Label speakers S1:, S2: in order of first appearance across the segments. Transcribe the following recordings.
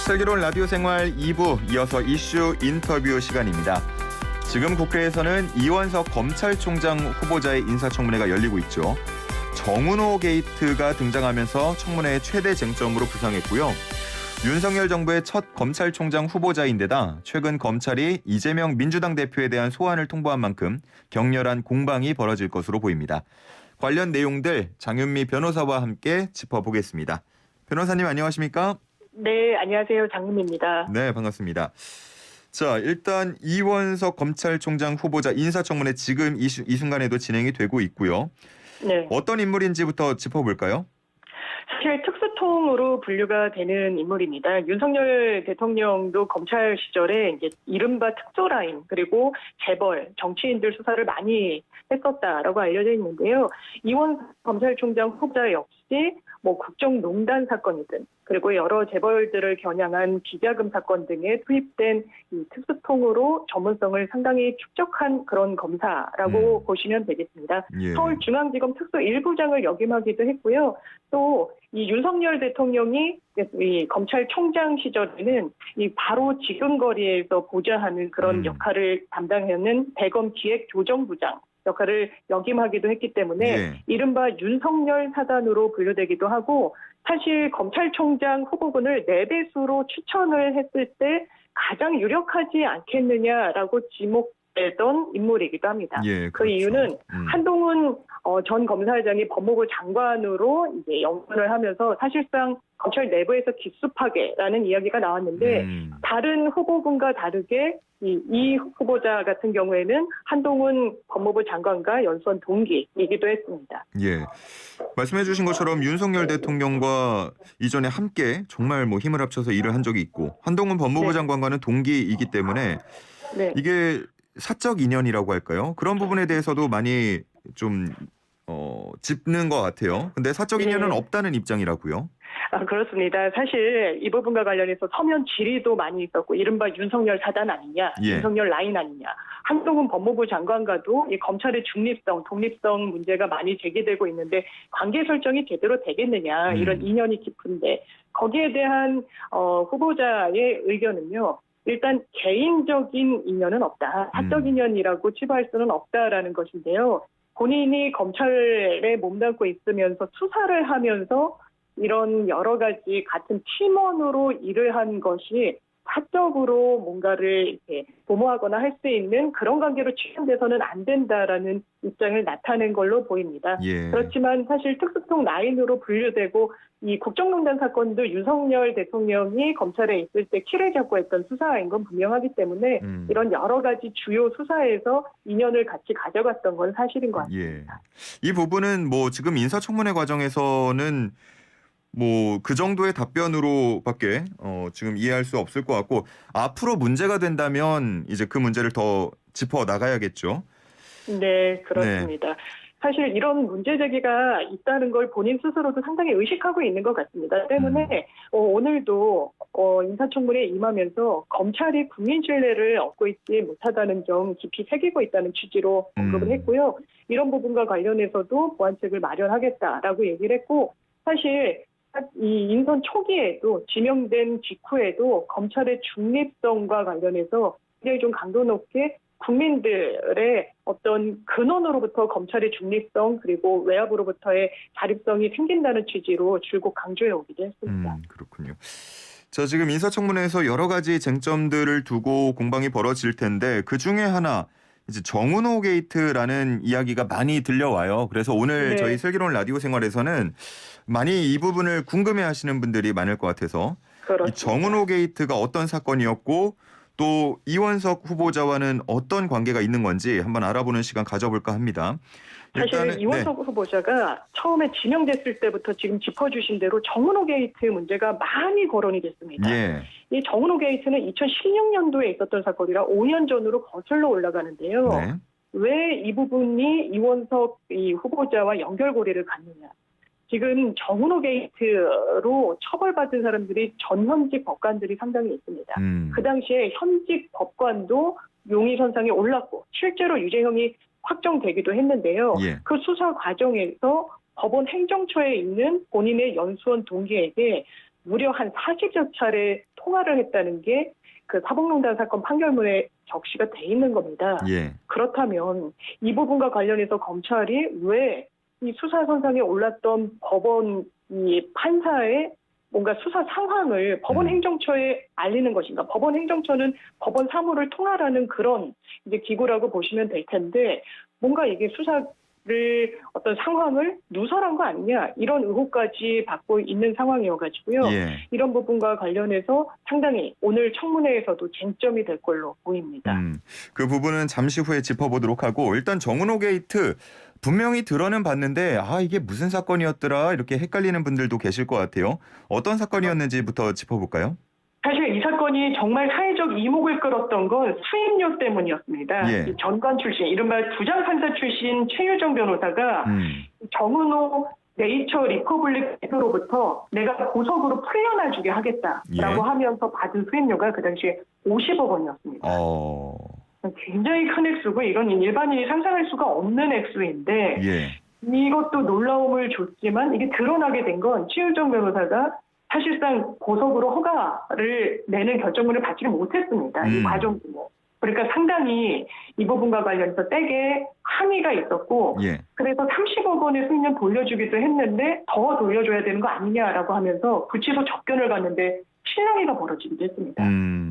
S1: 슬기로운 라디오 생활 2부 이어서 이슈 인터뷰 시간입니다. 지금 국회에서는 이원석 검찰총장 후보자의 인사청문회가 열리고 있죠. 정은호 게이트가 등장하면서 청문회의 최대 쟁점으로 부상했고요. 윤석열 정부의 첫 검찰총장 후보자인데다 최근 검찰이 이재명 민주당 대표에 대한 소환을 통보한 만큼 격렬한 공방이 벌어질 것으로 보입니다. 관련 내용들 장윤미 변호사와 함께 짚어보겠습니다. 변호사님 안녕하십니까?
S2: 네, 안녕하세요. 장윤미입니다.
S1: 네, 반갑습니다. 자, 일단 이원석 검찰총장 후보자 인사청문회 지금 이 순간에도 진행이 되고 있고요.
S2: 네.
S1: 어떤 인물인지부터 짚어볼까요?
S2: 사실 특수통으로 분류가 되는 인물입니다. 윤석열 대통령도 검찰 시절에 이제 이른바 특조라인 그리고 재벌, 정치인들 수사를 많이 했었다라고 알려져 있는데요. 이원석 검찰총장 후보자 역시 국정농단 사건이든 그리고 여러 재벌들을 겨냥한 비자금 사건 등에 투입된 이 특수통으로 전문성을 상당히 축적한 그런 검사라고 보시면 되겠습니다.
S1: 예.
S2: 서울중앙지검 특수 1부장을 역임하기도 했고요. 또 이 윤석열 대통령이 이 검찰총장 시절에는 이 바로 지근거리에서 보좌하는 그런 역할을 담당하는 대검 기획조정부장 역할을 역임하기도 했기 때문에
S1: 예.
S2: 이른바 윤석열 사단으로 분류되기도 하고 사실 검찰총장 후보군을 4배수로 추천을 했을 때 가장 유력하지 않겠느냐라고 지목되던 인물이기도 합니다.
S1: 예,
S2: 그
S1: 그렇죠.
S2: 이유는 한동훈 전 검사장이 법무부 장관으로 이제 영원을 하면서 사실상 검찰 내부에서 기수파괴라는 이야기가 나왔는데 다른 후보군과 다르게 이 후보자 같은 경우에는 한동훈 법무부 장관과 연수원 동기이기도 했습니다.
S1: 예, 말씀해 주신 것처럼 윤석열 대통령과 이전에 함께 정말 힘을 합쳐서 일을 한 적이 있고 한동훈 법무부
S2: 네.
S1: 장관과는 동기이기 때문에
S2: 네.
S1: 이게 사적 인연이라고 할까요? 그런 부분에 대해서도 많이 좀 짚는 것 같아요. 근데 사적 인연은
S2: 네.
S1: 없다는 입장이라고요.
S2: 그렇습니다. 사실 이 부분과 관련해서 서면 질의도 많이 있었고 이른바 윤석열 사단 아니냐,
S1: 예.
S2: 윤석열 라인 아니냐. 한동훈 법무부 장관과도 이 검찰의 중립성, 독립성 문제가 많이 제기되고 있는데 관계 설정이 제대로 되겠느냐 이런 인연이 깊은데 거기에 대한 후보자의 의견은요. 일단 개인적인 인연은 없다. 사적 인연이라고 치부할 수는 없다라는 것인데요. 본인이 검찰에 몸담고 있으면서 수사를 하면서 이런 여러 가지 같은 팀원으로 일을 한 것이 사적으로 뭔가를 이렇게 도모하거나 할 수 있는 그런 관계로 취급돼서는 안 된다라는 입장을 나타낸 걸로 보입니다.
S1: 예.
S2: 그렇지만 사실 특수통 라인으로 분류되고 이 국정농단 사건도 윤석열 대통령이 검찰에 있을 때 키를 잡고 했던 수사인 건 분명하기 때문에 이런 여러 가지 주요 수사에서 인연을 같이 가져갔던 건 사실인 것 같습니다.
S1: 예. 이 부분은 지금 인사청문회 과정에서는 그 정도의 답변으로밖에 지금 이해할 수 없을 것 같고 앞으로 문제가 된다면 이제 그 문제를 더 짚어 나가야겠죠.
S2: 네, 그렇습니다. 네. 사실 이런 문제 제기가 있다는 걸 본인 스스로도 상당히 의식하고 있는 것 같습니다. 때문에 오늘도 인사청문회에 임하면서 검찰이 국민 신뢰를 얻고 있지 못하다는 점 깊이 새기고 있다는 취지로 언급을 했고요. 이런 부분과 관련해서도 보완책을 마련하겠다라고 얘기를 했고 사실 이 인선 초기에도 지명된 직후에도 검찰의 중립성과 관련해서 굉장히 좀 강도 높게 국민들의 어떤 근원으로부터 검찰의 중립성 그리고 외압으로부터의 자립성이 생긴다는 취지로 줄곧 강조해 오기도 했습니다.
S1: 그렇군요. 자, 지금 인사청문회에서 여러 가지 쟁점들을 두고 공방이 벌어질 텐데 그중에 하나 이제 정은호 게이트라는 이야기가 많이 들려와요. 그래서 오늘
S2: 네.
S1: 저희 슬기로운 라디오 생활에서는 많이 이 부분을 궁금해하시는 분들이 많을 것 같아서 이 정은호 게이트가 어떤 사건이었고 또 이원석 후보자와는 어떤 관계가 있는 건지 한번 알아보는 시간 가져볼까 합니다.
S2: 사실 이원석 후보자가 처음에 지명됐을 때부터 지금 짚어주신 대로 정은호 게이트 문제가 많이 거론이 됐습니다.
S1: 예.
S2: 이 정은호 게이트는 2016년도에 있었던 사건이라 5년 전으로 거슬러 올라가는데요.
S1: 네.
S2: 왜 이 부분이 이원석 이 후보자와 연결고리를 갖느냐. 지금 정은호 게이트로 처벌받은 사람들이 전현직 법관들이 상당히 있습니다. 그 당시에 현직 법관도 용의선상에 올랐고 실제로 유죄형이 확정되기도 했는데요.
S1: 예.
S2: 그 수사 과정에서 법원 행정처에 있는 본인의 연수원 동기에게 무려 한 40여 차례 통화를 했다는 게 그 사법농단 사건 판결문에 적시가 돼 있는 겁니다.
S1: 예.
S2: 그렇다면 이 부분과 관련해서 검찰이 왜 이 수사선상에 올랐던 법원 이 판사의 뭔가 수사 상황을 법원 행정처에 알리는 것인가? 법원 행정처는 법원 사무를 통할하는 그런 이제 기구라고 보시면 될 텐데 뭔가 이게 수사를 어떤 상황을 누설한 거 아니냐 이런 의혹까지 받고 있는 상황이어가지고요.
S1: 예.
S2: 이런 부분과 관련해서 상당히 오늘 청문회에서도 쟁점이 될 걸로 보입니다.
S1: 그 부분은 잠시 후에 짚어보도록 하고 일단 정은호 게이트 분명히 들어는 봤는데 이게 무슨 사건이었더라 이렇게 헷갈리는 분들도 계실 것 같아요. 어떤 사건이었는지부터 짚어볼까요?
S2: 사실 이 사건이 정말 사회적 이목을 끌었던 건 수임료 때문이었습니다.
S1: 예.
S2: 이 전관 출신, 이른바 부장판사 출신 최유정 변호사가 정은호 네이처 리퍼블릭 대표로부터 내가 보석으로 풀려나주게 하겠다라고 하면서 받은 수임료가 그 당시에 50억 원이었습니다. 굉장히 큰 액수고 이건 일반인이 상상할 수가 없는 액수인데 이것도 놀라움을 줬지만 이게 드러나게 된 건 최유정 변호사가 사실상 보석으로 허가를 내는 결정문을 받지를 못했습니다. 이 과정 중에. 그러니까 상당히 이 부분과 관련해서 세게 항의가 있었고 그래서 30억 원의 수임료 돌려주기도 했는데 더 돌려줘야 되는 거 아니냐라고 하면서 구치소 접견을 갔는데 실랑이가 벌어지기도 했습니다.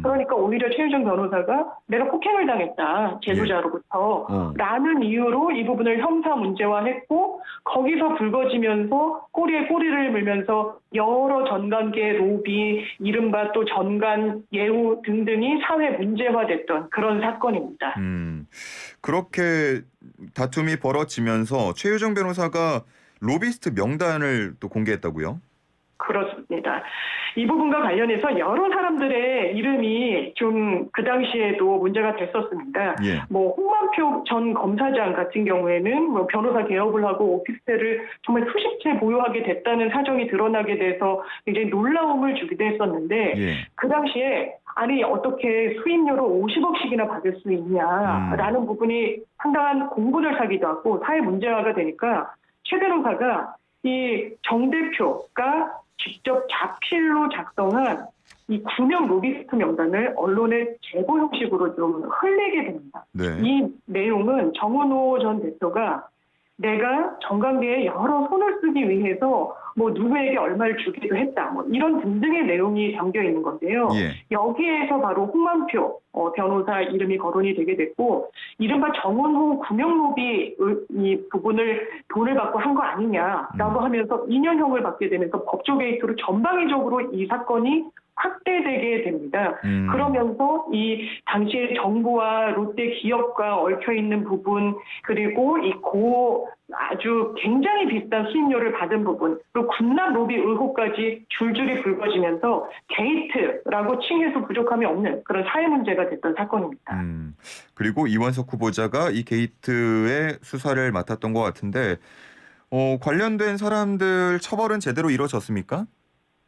S2: 그러니까 오히려 최유정 변호사가 내가 폭행을 당했다. 제보자로부터 라는 이유로 이 부분을 형사 문제화했고 거기서 불거지면서 꼬리에 꼬리를 물면서 여러 전관계 로비, 이른바 또 전관 예우 등등이 사회 문제화됐던 그런 사건입니다.
S1: 그렇게 다툼이 벌어지면서 최유정 변호사가 로비스트 명단을 또 공개했다고요?
S2: 그렇습니다. 이 부분과 관련해서 여러 사람들의 이름이 좀 그 당시에도 문제가 됐었습니다. 뭐 홍만표 전 검사장 같은 경우에는 뭐 변호사 개업을 하고 오피스텔을 정말 수십 채 보유하게 됐다는 사정이 드러나게 돼서 굉장히 놀라움을 주기도 했었는데 그 당시에 아니 어떻게 수임료로 50억씩이나 받을 수 있냐라는 부분이 상당한 공분을 사기도 하고 사회 문제화가 되니까 최 변호사가 이 정 대표가 직접 자필로 작성한 이 9명 로비스트 명단을 언론에 제보 형식으로 좀 흘리게 됩니다. 이 내용은 정은호 전 대표가 내가 정관계에 여러 손을 쓰기 위해서 뭐 누구에게 얼마를 주기도 했다. 뭐 이런 등등의 내용이 담겨 있는 건데요. 여기에서 바로 홍만표 변호사 이름이 거론이 되게 됐고 이른바 정은호 구명로비 이 부분을 돈을 받고 한 거 아니냐라고 하면서 2년형을 받게 되면서 법조 게이트로 전방위적으로 이 사건이 확대되게 됩니다. 그러면서 이 당시에 정부와 롯데 기업과 얽혀있는 부분 그리고 이 아주 굉장히 비싼 수임료를 받은 부분 그리고 군납 로비 의혹까지 줄줄이 불거지면서 게이트라고 칭해서 부족함이 없는 그런 사회 문제가 됐던 사건입니다.
S1: 그리고 이원석 후보자가 이 게이트의 수사를 맡았던 것 같은데 관련된 사람들 처벌은 제대로 이루어졌습니까?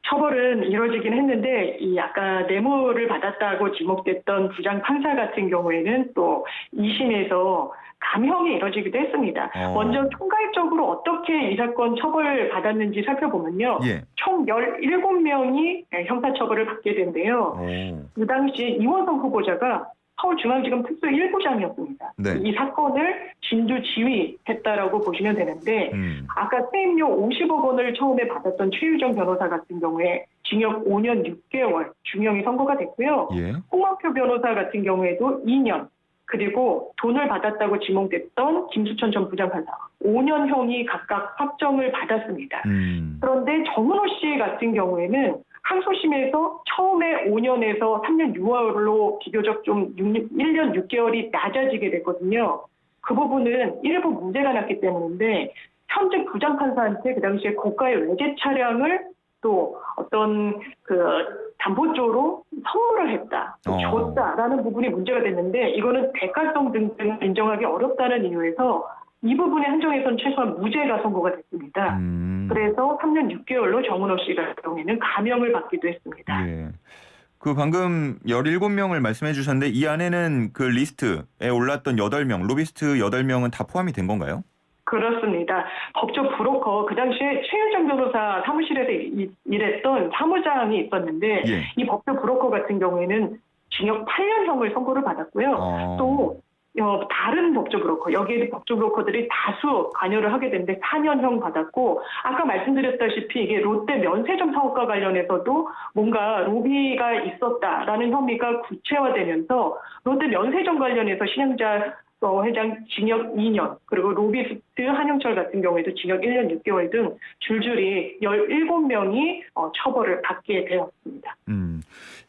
S2: 처벌은 이루어지긴 했는데 이 아까 뇌물을 받았다고 지목됐던 부장 판사 같은 경우에는 또 2심에서 감형이 이루어지기도 했습니다. 먼저 총괄적으로 어떻게 이 사건 처벌받았는지 살펴보면요. 총 17명이 형사처벌을 받게 된대요. 그 당시에 이원석 후보자가 서울중앙지검 특수 1부장이었습니다. 이 사건을 진두 지휘했다라고 보시면 되는데 아까 수임료 50억 원을 처음에 받았던 최유정 변호사 같은 경우에 징역 5년 6개월 중형이 선고가 됐고요. 홍만표 변호사 같은 경우에도 2년 그리고 돈을 받았다고 지목됐던 김수천 전 부장판사 5년형이 각각 확정을 받았습니다. 그런데 정은호 씨 같은 경우에는 항소심에서 처음에 5년에서 3년 6월로 비교적 좀 1년 6개월이 낮아지게 됐거든요. 그 부분은 일부 문제가 났기 때문인데 현재 부장판사한테 그 당시에 고가의 외제 차량을 또 어떤 그 담보조로 선물을 했다, 줬다라는 부분이 문제가 됐는데 이거는 대가성 등등 인정하기 어렵다는 이유에서 이 부분에 한정해서는 최소한 무죄가 선고가 됐습니다. 그래서 3년 6개월로 정은호 씨 같은 경우에는 감형을 받기도 했습니다.
S1: 그 방금 17명을 말씀해 주셨는데 이 안에는 그 리스트에 올랐던 8명, 로비스트 8명은 다 포함이 된 건가요?
S2: 그렇습니다. 법조 브로커 그 당시에 최윤정 변호사 사무실에서 일했던 사무장이 있었는데
S1: 예.
S2: 이 법조 브로커 같은 경우에는 징역 8년형을 선고를 받았고요. 또 다른 법조 브로커, 여기에 법조 브로커들이 다수 관여를 하게 됐는데 4년형 받았고, 아까 말씀드렸다시피 이게 롯데 면세점 사업과 관련해서도 뭔가 로비가 있었다라는 혐의가 구체화되면서 롯데 면세점 관련해서 신영자 회장 징역 2년, 그리고 로비스트 한영철 같은 경우에도 징역 1년 6개월 등 줄줄이 17명이 처벌을 받게 되었습니다.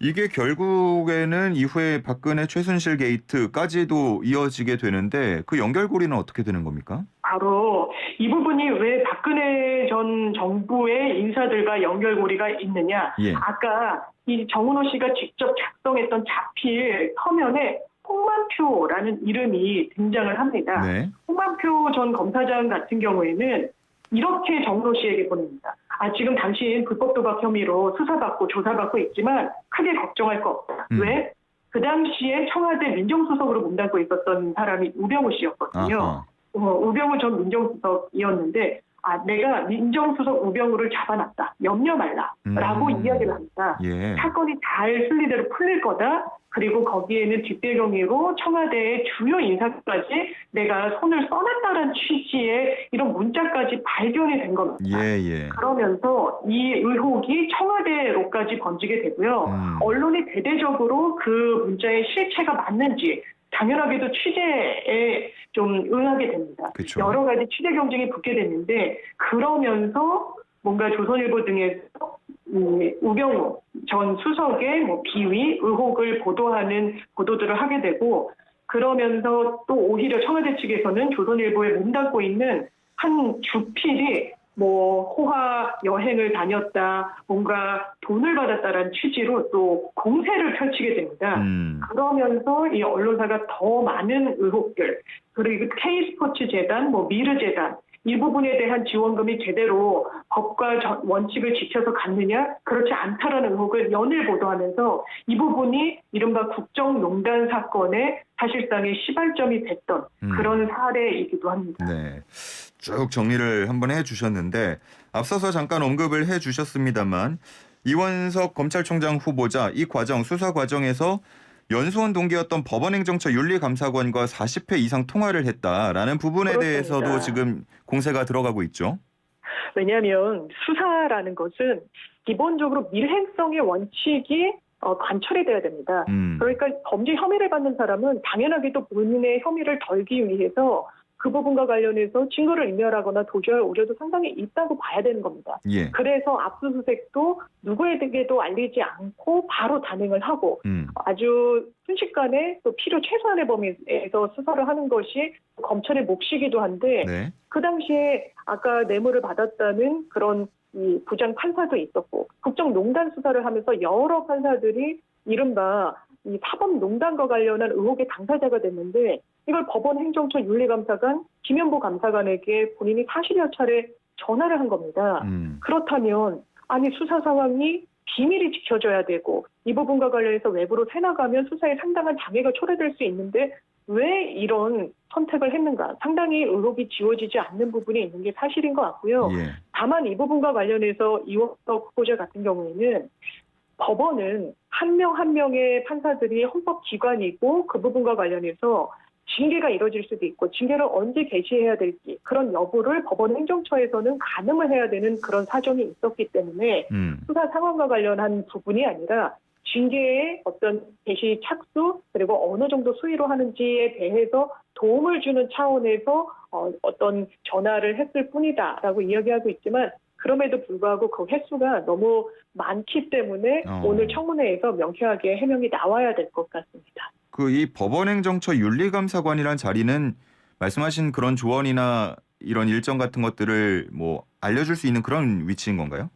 S1: 이게 결국에는 이후에 박근혜 최순실 게이트까지도 이어지게 되는데 그 연결고리는 어떻게 되는 겁니까?
S2: 바로 이 부분이 왜 박근혜 전 정부의 인사들과 연결고리가 있느냐.
S1: 예.
S2: 아까 이 정은호 씨가 직접 작성했던 자필 서면에 홍만표라는 이름이 등장을 합니다.
S1: 네.
S2: 홍만표 전 검사장 같은 경우에는 이렇게 정은호 씨에게 보냅니다. 지금 당신 불법 도박 혐의로 수사받고 조사받고 있지만 크게 걱정할 거 없다. 왜? 그 당시에 청와대 민정수석으로 몸담고 있었던 사람이 우병우 씨였거든요. 우병우 전 민정수석이었는데 내가 민정수석 우병우를 잡아놨다. 염려 말라라고 이야기를 합니다.
S1: 예.
S2: 사건이 잘 순리대로 풀릴 거다. 그리고 거기에는 뒷배경으로 청와대의 주요 인사까지 내가 손을 써놨다는 취지의 이런 문자까지 발견이 된 겁니다.
S1: 예.
S2: 그러면서 이 의혹이 청와대로까지 번지게 되고요. 언론이 대대적으로 그 문자의 실체가 맞는지 당연하게도 취재에 좀 응하게 됩니다.
S1: 그쵸.
S2: 여러 가지 취재 경쟁이 붙게 됐는데 그러면서 뭔가 조선일보 등에서 우병우 전 수석의 비위, 의혹을 보도하는 보도들을 하게 되고 그러면서 또 오히려 청와대 측에서는 조선일보에 몸담고 있는 한 주필이 호화 여행을 다녔다, 뭔가 돈을 받았다라는 취지로 또 공세를 펼치게 됩니다. 그러면서 이 언론사가 더 많은 의혹들, 그리고 K스포츠 재단, 미르 재단, 이 부분에 대한 지원금이 제대로 법과 원칙을 지켜서 갔느냐? 그렇지 않다라는 의혹을 연일 보도하면서 이 부분이 이른바 국정농단 사건의 사실상의 시발점이 됐던 그런 사례이기도 합니다.
S1: 네, 쭉 정리를 한번 해주셨는데 앞서서 잠깐 언급을 해주셨습니다만 이원석 검찰총장 후보자 이 과정, 수사 과정에서 연수원 동기였던 법원행정처 윤리감사관과 40회 이상 통화를 했다라는 부분에
S2: 그렇습니다.
S1: 대해서도 지금 공세가 들어가고 있죠.
S2: 왜냐하면 수사라는 것은 기본적으로 밀행성의 원칙이 관철이 돼야 됩니다. 그러니까 범죄 혐의를 받는 사람은 당연하게도 본인의 혐의를 덜기 위해서 그 부분과 관련해서 증거를 인멸하거나 도주할 우려도 상당히 있다고 봐야 되는 겁니다.
S1: 예.
S2: 그래서 압수수색도 누구에게도 알리지 않고 바로 단행을 하고 아주 순식간에 또 필요 최소한의 범위에서 수사를 하는 것이 검찰의 몫이기도 한데
S1: 네.
S2: 그 당시에 아까 뇌물을 받았다는 그런 이 부장 판사도 있었고 국정농단 수사를 하면서 여러 판사들이 이른바 이 사법농단과 관련한 의혹의 당사자가 됐는데 이걸 법원 행정처 윤리감사관 김현보 감사관에게 본인이 40여 차례 전화를 한 겁니다. 그렇다면 수사 상황이 비밀이 지켜져야 되고 이 부분과 관련해서 외부로 새나가면 수사에 상당한 장애가 초래될 수 있는데 왜 이런 선택을 했는가? 상당히 의혹이 지워지지 않는 부분이 있는 게 사실인 것 같고요.
S1: 예.
S2: 다만 이 부분과 관련해서 이원석 후보자 같은 경우에는 법원은 한 명 한 명의 판사들이 헌법기관이고 그 부분과 관련해서 징계가 이뤄질 수도 있고 징계를 언제 개시해야 될지 그런 여부를 법원 행정처에서는 가늠을 해야 되는 그런 사정이 있었기 때문에 수사 상황과 관련한 부분이 아니라 징계의 어떤 개시 착수 그리고 어느 정도 수위로 하는지에 대해서 도움을 주는 차원에서 어떤 전화를 했을 뿐이다라고 이야기하고 있지만 그럼에도 불구하고 그 횟수가 너무 많기 때문에 오늘 청문회에서 명쾌하게 해명이 나와야 될 것 같습니다.
S1: 이 법원행정처 윤리감사관이란 자리는 말씀하신 그런 조언이나 이런 일정 같은 것들을 알려줄 수 있는 그런 위치인 건가요?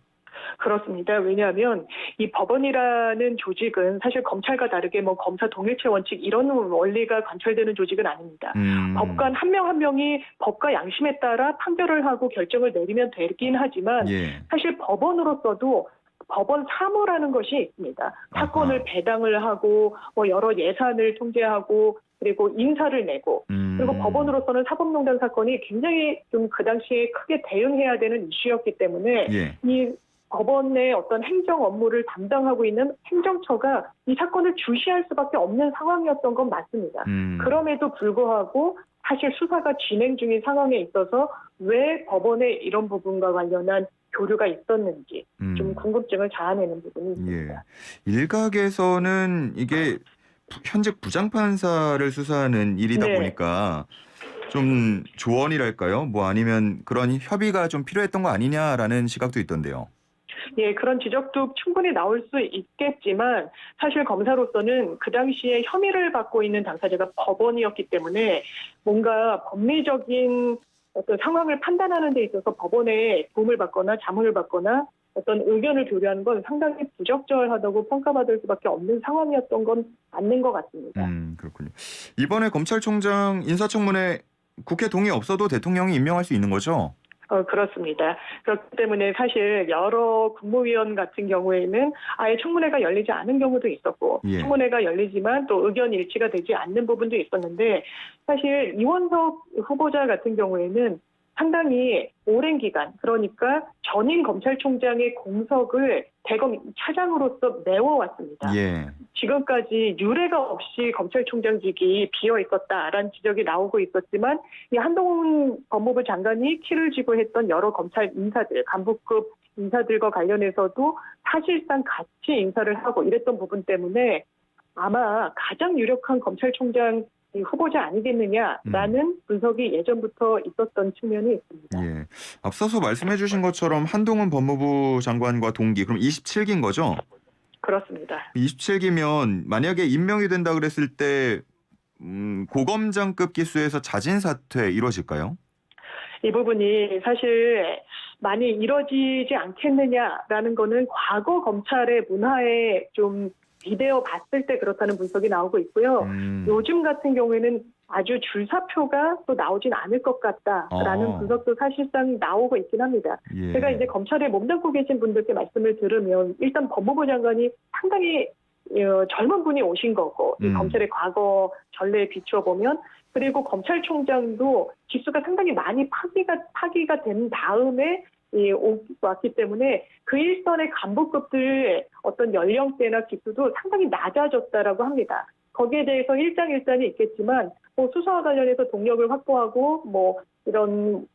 S2: 그렇습니다. 왜냐하면 이 법원이라는 조직은 사실 검찰과 다르게 검사 동일체 원칙 이런 원리가 관철되는 조직은 아닙니다. 법관 한 명 한 명이 법과 양심에 따라 판결을 하고 결정을 내리면 되긴 하지만 사실 법원으로서도 법원 사무라는 것이 있습니다. 사건을 배당을 하고 여러 예산을 통제하고 그리고 인사를 내고 그리고 법원으로서는 사법농단 사건이 굉장히 좀 그 당시에 크게 대응해야 되는 이슈였기 때문에
S1: 예.
S2: 이 법원의 어떤 행정 업무를 담당하고 있는 행정처가 이 사건을 주시할 수밖에 없는 상황이었던 건 맞습니다. 그럼에도 불구하고 사실 수사가 진행 중인 상황에 있어서 왜 법원에 이런 부분과 관련한 교류가 있었는지 좀 궁금증을 자아내는 부분이 있습니다.
S1: 예. 일각에서는 이게 현직 부장판사를 수사하는 일이다
S2: 네.
S1: 보니까 좀 조언이랄까요? 뭐 아니면 그런 협의가 좀 필요했던 거 아니냐라는 시각도 있던데요.
S2: 예, 그런 지적도 충분히 나올 수 있겠지만 사실 검사로서는 그 당시에 혐의를 받고 있는 당사자가 법원이었기 때문에 뭔가 법리적인 어떤 상황을 판단하는 데 있어서 법원에 도움을 받거나 자문을 받거나 어떤 의견을 교류하는 건 상당히 부적절하다고 평가받을 수밖에 없는 상황이었던 건 맞는 것 같습니다.
S1: 그렇군요. 이번에 검찰총장 인사청문회 국회 동의 없어도 대통령이 임명할 수 있는 거죠?
S2: 그렇습니다. 그렇기 때문에 사실 여러 국무위원 같은 경우에는 아예 청문회가 열리지 않은 경우도 있었고
S1: 예.
S2: 청문회가 열리지만 또 의견 일치가 되지 않는 부분도 있었는데 사실 이원석 후보자 같은 경우에는 상당히 오랜 기간 그러니까 전임 검찰총장의 공석을 대검 차장으로서 메워왔습니다.
S1: 예.
S2: 지금까지 유례가 없이 검찰총장직이 비어 있었다라는 지적이 나오고 있었지만 이 한동훈 법무부 장관이 키를 쥐고 했던 여러 검찰 인사들, 간부급 인사들과 관련해서도 사실상 같이 인사를 하고 이랬던 부분 때문에 아마 가장 유력한 검찰총장 후보자 아니겠느냐라는 분석이 예전부터 있었던 측면이 있습니다.
S1: 예. 앞서서 말씀해 주신 것처럼 한동훈 법무부 장관과 동기, 그럼 27기인 거죠?
S2: 그렇습니다.
S1: 27기면 만약에 임명이 된다 그랬을 때 고검장급 기수에서 자진 사퇴 이루어질까요?
S2: 이 부분이 사실 많이 이뤄지지 않겠느냐라는 거는 과거 검찰의 문화에 좀 비대어 봤을 때 그렇다는 분석이 나오고 있고요. 요즘 같은 경우에는 아주 줄사표가 또 나오진 않을 것 같다라는 분석도 사실상 나오고 있긴 합니다.
S1: 예.
S2: 제가 이제 검찰에 몸담고 계신 분들께 말씀을 들으면 일단 법무부 장관이 상당히 젊은 분이 오신 거고 이 검찰의 과거 전례에 비추어 보면 그리고 검찰총장도 기수가 상당히 많이 파기가 된 다음에 왔기 때문에 그 일선의 간부급들의 어떤 연령대나 기수도 상당히 낮아졌다라고 합니다. 거기에 대해서 일장일단이 있겠지만 뭐 수사와 관련해서 동력을 확보하고 뭐 이런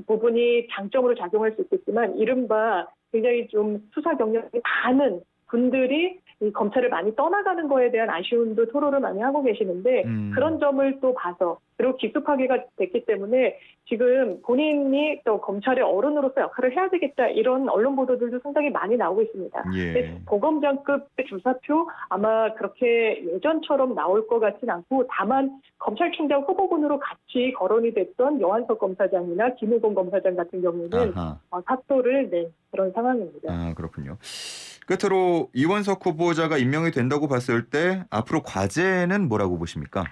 S2: 부분이 장점으로 작용할 수 있겠지만 이른바 굉장히 좀 수사 경력이 많은 분들이 이 검찰을 많이 떠나가는 거에 대한 아쉬움도 토로를 많이 하고 계시는데 그런 점을 또 봐서 그리고 기수 파기가 됐기 때문에 지금 본인이 또 검찰의 어른으로서 역할을 해야 되겠다 이런 언론 보도들도 상당히 많이 나오고 있습니다.
S1: 예.
S2: 고검장급의 줄사표 아마 그렇게 예전처럼 나올 것 같진 않고 다만 검찰총장 후보군으로 같이 거론이 됐던 여한석 검사장이나 김우곤 검사장 같은 경우는 사표를 낸 그런 상황입니다.
S1: 아, 그렇군요. 끝으로 이원석 후보자가 임명이 된다고 봤을 때 앞으로 과제는 뭐라고 보십니까?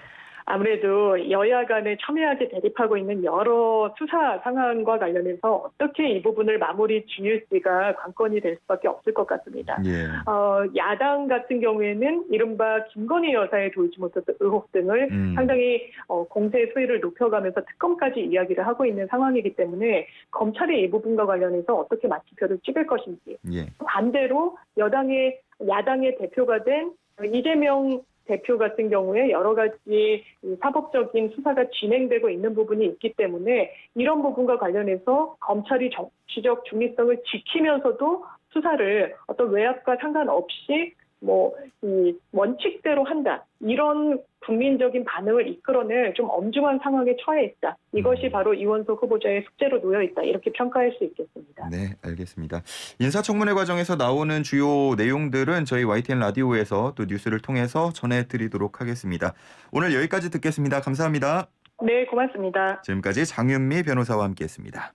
S2: 아무래도 여야 간에 첨예하게 대립하고 있는 여러 수사 상황과 관련해서 어떻게 이 부분을 마무리 지을지가 관건이 될 수밖에 없을 것 같습니다.
S1: 예.
S2: 야당 같은 경우에는 이른바 김건희 여사의 돌지 못했던 의혹 등을 상당히 공세 수위를 높여가면서 특검까지 이야기를 하고 있는 상황이기 때문에 검찰이 이 부분과 관련해서 어떻게 마침표를 찍을 것인지
S1: 예.
S2: 반대로 야당의 대표가 된 이재명 대표 같은 경우에 여러 가지 사법적인 수사가 진행되고 있는 부분이 있기 때문에 이런 부분과 관련해서 검찰이 정치적 중립성을 지키면서도 수사를 어떤 외압과 상관없이 이 원칙대로 한다. 이런 국민적인 반응을 이끌어낼 좀 엄중한 상황에 처해 있다. 이것이 바로 이원석 후보자의 숙제로 놓여 있다. 이렇게 평가할 수 있겠습니다.
S1: 네, 알겠습니다. 인사청문회 과정에서 나오는 주요 내용들은 저희 YTN 라디오에서 또 뉴스를 통해서 전해드리도록 하겠습니다. 오늘 여기까지 듣겠습니다. 감사합니다.
S2: 네, 고맙습니다.
S1: 지금까지 장윤미 변호사와 함께했습니다.